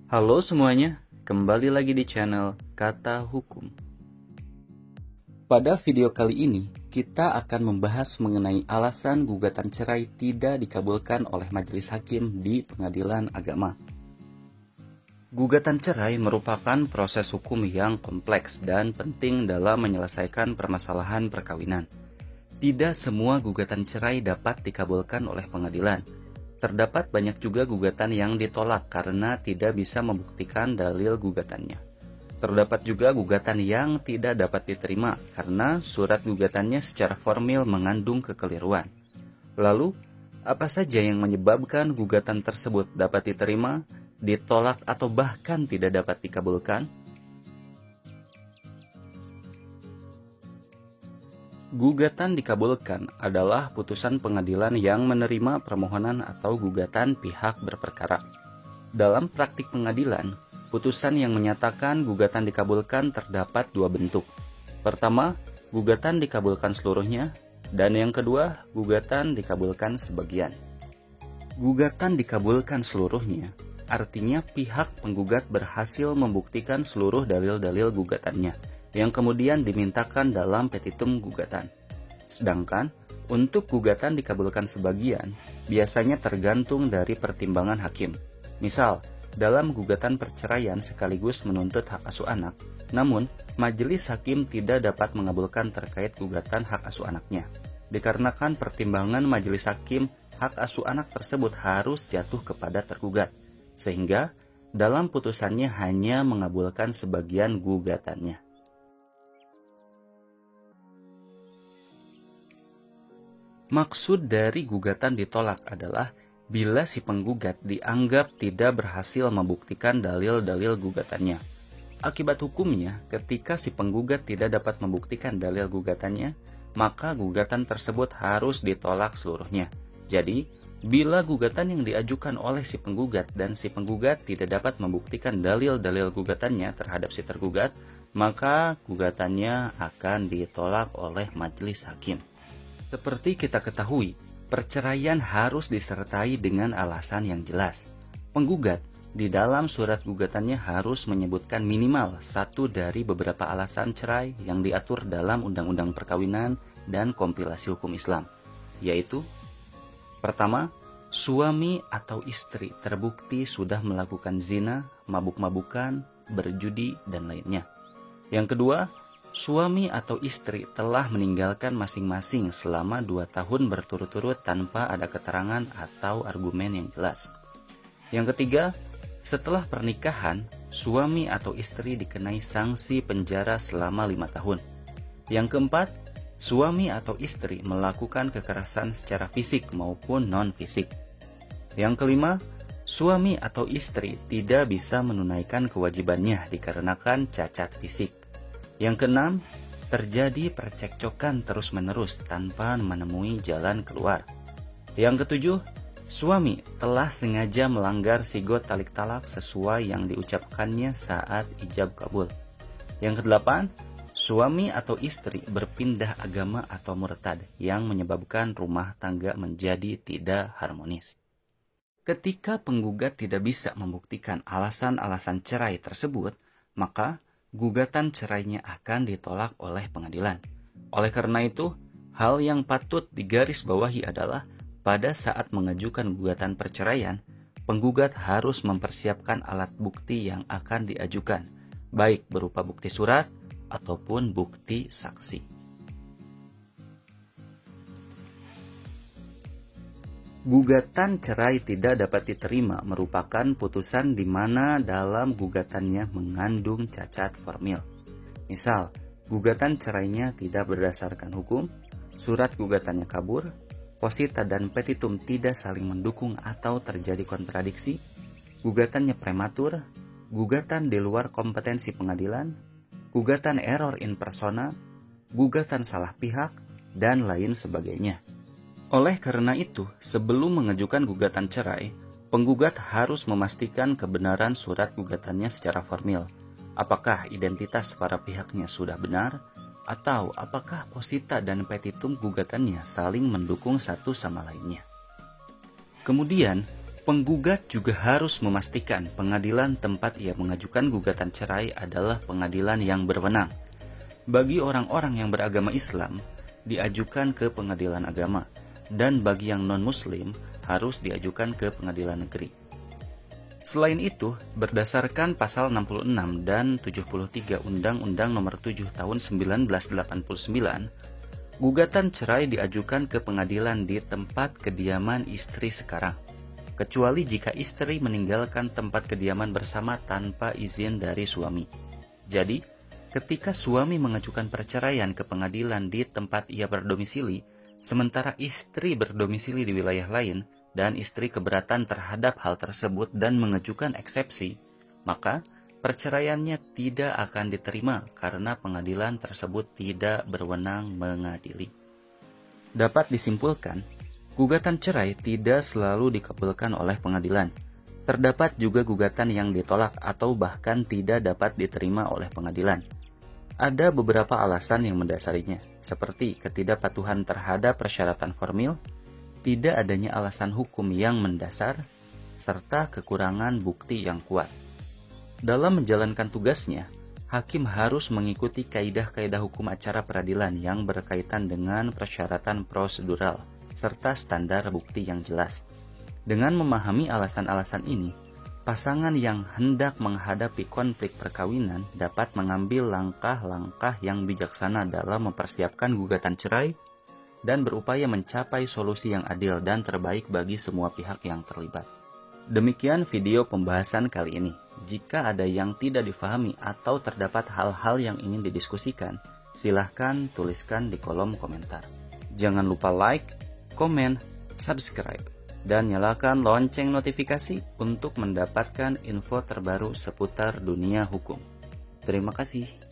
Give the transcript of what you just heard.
Halo semuanya, kembali lagi di channel Kata Hukum. Pada video kali ini, kita akan membahas mengenai alasan gugatan cerai tidak dikabulkan oleh majelis hakim di pengadilan agama. Gugatan cerai merupakan proses hukum yang kompleks dan penting dalam menyelesaikan permasalahan perkawinan. Tidak semua gugatan cerai dapat dikabulkan oleh pengadilan. Terdapat banyak juga gugatan yang ditolak karena tidak bisa membuktikan dalil gugatannya. Terdapat juga gugatan yang tidak dapat diterima karena surat gugatannya secara formil mengandung kekeliruan. Lalu, apa saja yang menyebabkan gugatan tersebut dapat diterima, ditolak, atau bahkan tidak dapat dikabulkan? Gugatan dikabulkan adalah putusan pengadilan yang menerima permohonan atau gugatan pihak berperkara. Dalam praktik pengadilan, putusan yang menyatakan gugatan dikabulkan terdapat dua bentuk. Pertama, gugatan dikabulkan seluruhnya, dan yang kedua, gugatan dikabulkan sebagian. Gugatan dikabulkan seluruhnya, artinya pihak penggugat berhasil membuktikan seluruh dalil-dalil gugatannya, yang kemudian dimintakan dalam petitum gugatan. Sedangkan, untuk gugatan dikabulkan sebagian, biasanya tergantung dari pertimbangan hakim. Misal, dalam gugatan perceraian sekaligus menuntut hak asuh anak, namun majelis hakim tidak dapat mengabulkan terkait gugatan hak asuh anaknya. Dikarenakan pertimbangan majelis hakim, hak asuh anak tersebut harus jatuh kepada tergugat, sehingga dalam putusannya hanya mengabulkan sebagian gugatannya. Maksud dari gugatan ditolak adalah bila si penggugat dianggap tidak berhasil membuktikan dalil-dalil gugatannya. Akibat hukumnya, ketika si penggugat tidak dapat membuktikan dalil gugatannya, maka gugatan tersebut harus ditolak seluruhnya. Jadi, bila gugatan yang diajukan oleh si penggugat dan si penggugat tidak dapat membuktikan dalil-dalil gugatannya terhadap si tergugat, maka gugatannya akan ditolak oleh majelis hakim. Seperti kita ketahui, perceraian harus disertai dengan alasan yang jelas. Penggugat di dalam surat gugatannya harus menyebutkan minimal satu dari beberapa alasan cerai yang diatur dalam Undang-Undang Perkawinan dan Kompilasi Hukum Islam, yaitu: pertama, suami atau istri terbukti sudah melakukan zina, mabuk-mabukan, berjudi, dan lainnya. Yang kedua, suami atau istri telah meninggalkan masing-masing selama 2 tahun berturut-turut tanpa ada keterangan atau argumen yang jelas. Yang ketiga, setelah pernikahan, suami atau istri dikenai sanksi penjara selama 5 tahun. Yang keempat, suami atau istri melakukan kekerasan secara fisik maupun non-fisik. Yang kelima, suami atau istri tidak bisa menunaikan kewajibannya dikarenakan cacat fisik. Yang keenam, terjadi percekcokan terus-menerus tanpa menemui jalan keluar. Yang ketujuh, suami telah sengaja melanggar sigot talik talak sesuai yang diucapkannya saat ijab kabul. Yang kedelapan, suami atau istri berpindah agama atau murtad yang menyebabkan rumah tangga menjadi tidak harmonis. Ketika penggugat tidak bisa membuktikan alasan-alasan cerai tersebut, maka gugatan cerainya akan ditolak oleh pengadilan. Oleh karena itu, hal yang patut digarisbawahi adalah pada saat mengajukan gugatan perceraian, penggugat harus mempersiapkan alat bukti yang akan diajukan, baik berupa bukti surat ataupun bukti saksi. Gugatan cerai tidak dapat diterima merupakan putusan di mana dalam gugatannya mengandung cacat formil. Misal, gugatan cerainya tidak berdasarkan hukum, surat gugatannya kabur, posita dan petitum tidak saling mendukung atau terjadi kontradiksi, gugatannya prematur, gugatan di luar kompetensi pengadilan, gugatan error in persona, gugatan salah pihak, dan lain sebagainya. Oleh karena itu, sebelum mengajukan gugatan cerai, penggugat harus memastikan kebenaran surat gugatannya secara formil. Apakah identitas para pihaknya sudah benar, atau apakah posita dan petitum gugatannya saling mendukung satu sama lainnya. Kemudian, Penggugat juga harus memastikan pengadilan tempat ia mengajukan gugatan cerai adalah pengadilan yang berwenang. Bagi orang-orang yang beragama Islam, diajukan ke pengadilan agama, dan bagi yang non-muslim harus diajukan ke pengadilan negeri. Selain itu, berdasarkan pasal 66 dan 73 Undang-Undang Nomor 7 Tahun 1989, gugatan cerai diajukan ke pengadilan di tempat kediaman istri sekarang, kecuali jika istri meninggalkan tempat kediaman bersama tanpa izin dari suami. Jadi, ketika suami mengajukan perceraian ke pengadilan di tempat ia berdomisili, sementara istri berdomisili di wilayah lain, dan istri keberatan terhadap hal tersebut dan mengajukan eksepsi, maka perceraiannya tidak akan diterima karena pengadilan tersebut tidak berwenang mengadili. Dapat disimpulkan, gugatan cerai tidak selalu dikabulkan oleh pengadilan. Terdapat juga gugatan yang ditolak atau bahkan tidak dapat diterima oleh pengadilan. Ada beberapa alasan yang mendasarinya, seperti ketidakpatuhan terhadap persyaratan formil, tidak adanya alasan hukum yang mendasar, serta kekurangan bukti yang kuat. Dalam menjalankan tugasnya, hakim harus mengikuti kaidah-kaidah hukum acara peradilan yang berkaitan dengan persyaratan prosedural, serta standar bukti yang jelas. Dengan memahami alasan-alasan ini, pasangan yang hendak menghadapi konflik perkawinan dapat mengambil langkah-langkah yang bijaksana dalam mempersiapkan gugatan cerai dan berupaya mencapai solusi yang adil dan terbaik bagi semua pihak yang terlibat. Demikian video pembahasan kali ini. Jika ada yang tidak difahami atau terdapat hal-hal yang ingin didiskusikan, silahkan tuliskan di kolom komentar. Jangan lupa like, komen, subscribe, dan nyalakan lonceng notifikasi untuk mendapatkan info terbaru seputar dunia hukum. Terima kasih.